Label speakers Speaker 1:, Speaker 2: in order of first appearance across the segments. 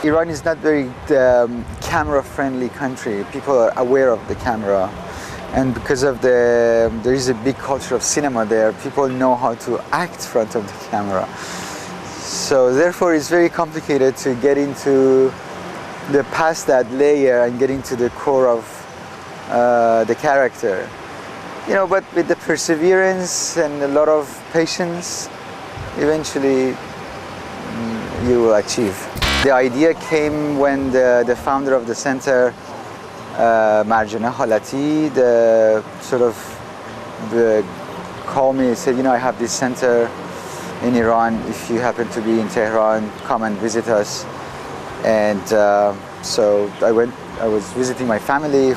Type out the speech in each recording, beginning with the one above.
Speaker 1: Iran is not very camera-friendly country. People are aware of the camera. And because of there is a big culture of cinema there, people know how to act in front of the camera. So therefore it's very complicated to get into past that layer and get into the core of the character. But with the perseverance and a lot of patience, eventually you will achieve. The idea came when the founder of the center, Marjana Halati, called me and said, I have this center in Iran. If you happen to be in Tehran, come and visit us. And so I went. I was visiting my family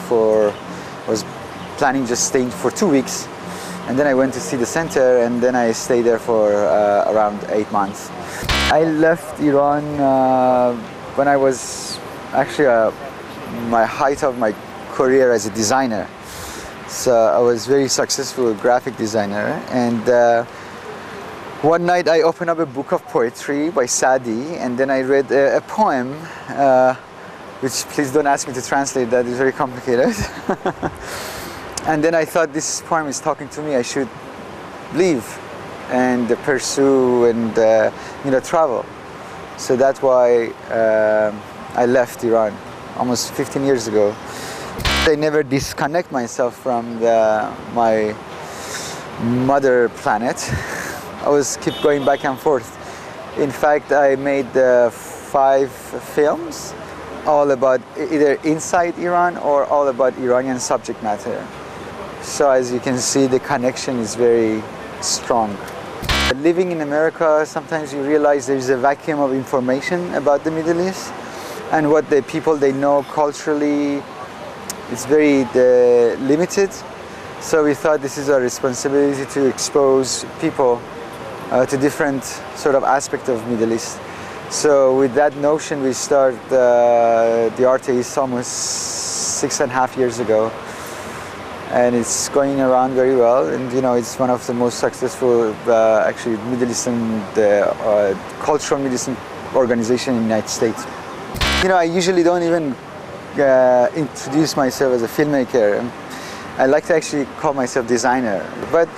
Speaker 1: was planning just staying for 2 weeks, and then I went to see the center, and then I stayed there for around 8 months. I left Iran when I was actually my height of my career as a designer. So I was very successful graphic designer, and one night I opened up a book of poetry by Sadi, and then I read a poem, which please don't ask me to translate, that is very complicated. And then I thought, this poem is talking to me, I should leave and pursue and travel. So that's why I left Iran almost 15 years ago. I never disconnect myself from my mother planet. I was keep going back and forth. In fact, I made 5 films, all about either inside Iran or all about Iranian subject matter. So as you can see, the connection is very strong. Living in America, sometimes you realize there's a vacuum of information about the Middle East, and what the people they know culturally, it's very limited. So we thought this is our responsibility to expose people to different sort of aspect of Middle East. So with that notion, we started the ARTEEAST almost 6.5 years ago, and it's going around very well. And it's one of the most successful actually Middle Eastern cultural Middle Eastern organization in the United States. I usually don't even introduce myself as a filmmaker. I like to actually call myself designer, but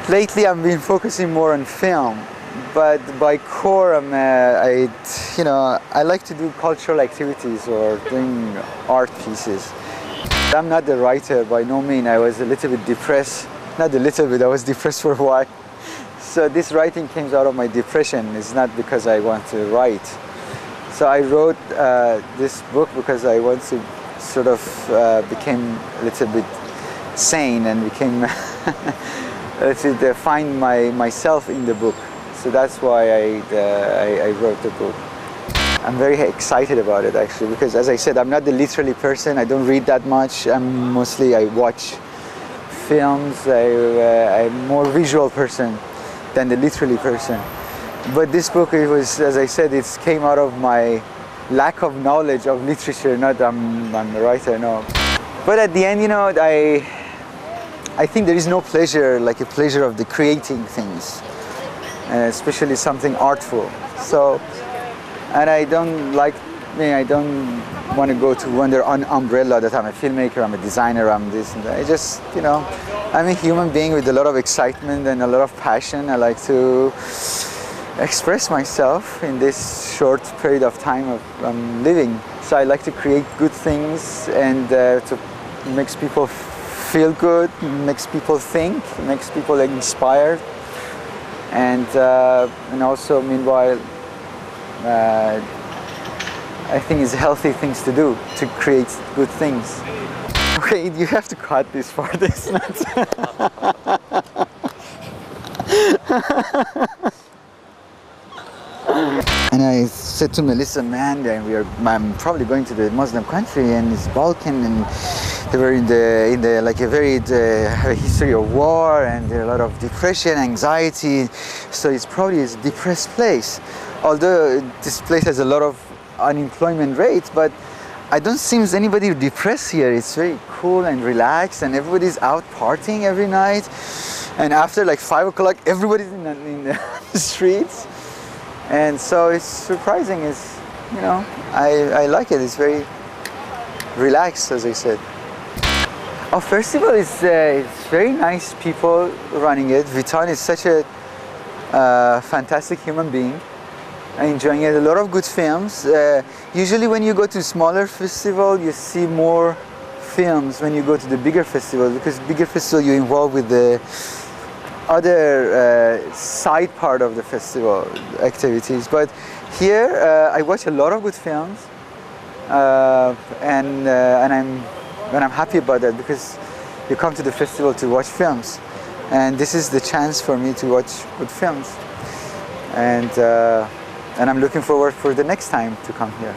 Speaker 1: lately I've been focusing more on film. But by core, I like to do cultural activities or doing art pieces. I'm not the writer by no means. I was a little bit depressed. Not a little bit, I was depressed for a while. So this writing came out of my depression. It's not because I want to write. So I wrote this book because I want to sort of became a little bit sane and became to find myself in the book. So that's why I wrote the book. I'm very excited about it actually, because as I said, I'm not the literary person. I don't read that much. I watch films. I'm more visual person than the literary person. But this book, it was, as I said, it came out of my lack of knowledge of literature, not I'm a writer, no. But at the end, I think there is no pleasure like a pleasure of the creating things, especially something artful. So, and I don't want to go to under an umbrella that I'm a filmmaker, I'm a designer, I'm this and that. I just, I'm a human being with a lot of excitement and a lot of passion. I like to express myself in this short period of time I'm living. So I like to create good things and to makes people feel good, makes people think, makes people inspired, and also meanwhile I think it's healthy things to do to create good things. Okay, you have to cut this part. It's not. And I said to Melissa, man, I'm probably going to the Muslim country and it's Balkan, and they were in have a history of war and there are a lot of depression, anxiety. So it's probably a depressed place. Although this place has a lot of unemployment rates, but I don't seem anybody depressed here. It's very cool and relaxed, and everybody's out partying every night. And after like 5 o'clock, everybody's in the streets. And so it's surprising. you know, I like it. It's very relaxed, as I said. Our festival is it's very nice people running it. Vitan is such a fantastic human being. I'm enjoying it. A lot of good films. Usually when you go to smaller festival, you see more films when you go to the bigger festival, because bigger festival you're involved with the other side part of the festival activities. But here I watch a lot of good films, and I'm happy about that, because you come to the festival to watch films, and this is the chance for me to watch good films, and I'm looking forward for the next time to come here.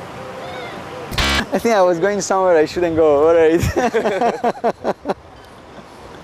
Speaker 1: I think I was going somewhere I shouldn't go. All right.